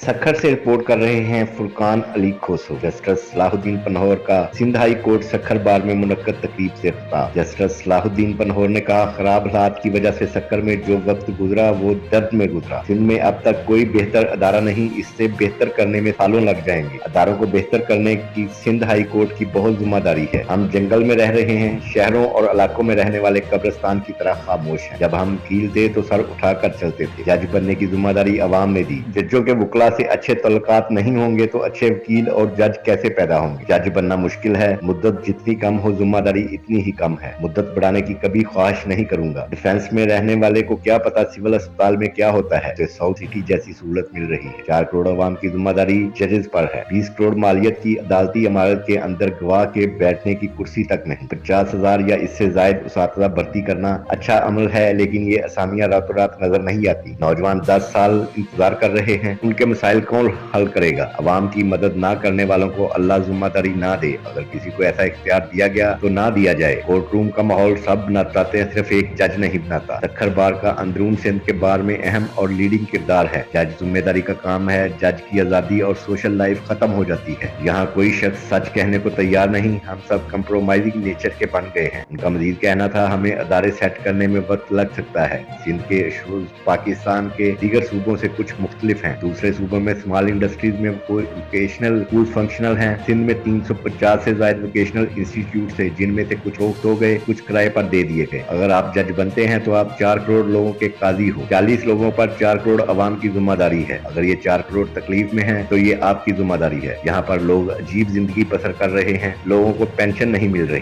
सखर से रिपोर्ट कर रहे हैं फुरकान अली खोसो। जस्टिस सलाहुद्दीन पन्हौर का सिंध हाई कोर्ट सखर बार में मुनक्कद तकरीब से इफ्ताह। जस्टिस सलाहुद्दीन पन्हौर ने कहा, खराब हालात की वजह से सखर में जो वक्त गुजरा वो दर्द में गुजरा। सिंध में अब तक कोई बेहतर अदारा नहीं, इससे बेहतर करने में सालों लग जाएंगे। अदारों को बेहतर करने की सिंध हाई कोर्ट की बहुत जिम्मेदारी है। हम जंगल में रह रहे हैं, शहरों और इलाकों में रहने वाले कब्रिस्तान की तरह खामोश हैं। जब हम वकील थे तो सर उठाकर चलते थे। जज बनने की जिम्मेदारी अवाम ने दी। जजों के वकला से अच्छे तल्लुकात नहीं होंगे तो अच्छे वकील और जज कैसे पैदा होंगे। जज बनना मुश्किल है, मुद्दत जितनी कम हो जिम्मेदारी इतनी ही कम है। मुद्दत बढ़ाने की कभी ख्वाहिश नहीं करूंगा। डिफेंस में रहने वाले को क्या पता सिविल अस्पताल में क्या होता है। तो साउथ सिटी जैसी सहूलत मिल रही है। 4 करोड़ अवाम की जिम्मेदारी जजेस पर है। 20 करोड़ मालियत की अदालती इमारत के अंदर गवाह के बैठने की कुर्सी तक नहीं। 50,000 या इससे जायद उसातिज़ा भर्ती करना अच्छा अमल है, लेकिन ये असामियां रातों रात नजर नहीं आती। नौजवान 10 साल इंतजार कर रहे हैं, उनके मसाइल कौन हल करेगा। अवाम की मदद ना करने वालों को अल्लाह जिम्मेदारी ना दे। अगर किसी को ऐसा इख्तियार दिया गया तो ना दिया जाए। कोर्ट रूम का माहौल सब बनाते हैं, सिर्फ एक जज नहीं बनाता। सखर बार का अंदरून सिंध के बार में अहम और लीडिंग किरदार है। जज जिम्मेदारी का काम है। जज की आजादी और सोशल लाइफ खत्म हो जाती है। यहाँ कोई शख्स सच कहने को तैयार नहीं। हम सब कंप्रोमाइजिंग नेचर के बन गए हैं। उनका मजीद कहना था, हमें अदारे सेट करने में वक्त लग सकता है। सिंध के इशूज पाकिस्तान के दीगर सूबों से कुछ मुख्तलिफ हैं। दूसरे सूबों में स्मॉल इंडस्ट्रीज में वोकेशनल स्कूल फंक्शनल हैं। सिंध में 350 से ज्यादा वोकेशनल इंस्टीट्यूट थे, जिनमें से कुछ रोक हो गए, कुछ किराए पर दे दिए गए। अगर आप जज बनते हैं तो आप 4 करोड़ लोगों के काजी हो। 40 लोगों पर 4 करोड़ अवाम की जिम्मेदारी है। अगर ये 4 करोड़ तकलीफ में हैं तो ये आपकी जिम्मेदारी है। यहाँ पर लोग अजीब जिंदगी बसर कर रहे हैं। लोगों को पेंशन नहीं मिल रही।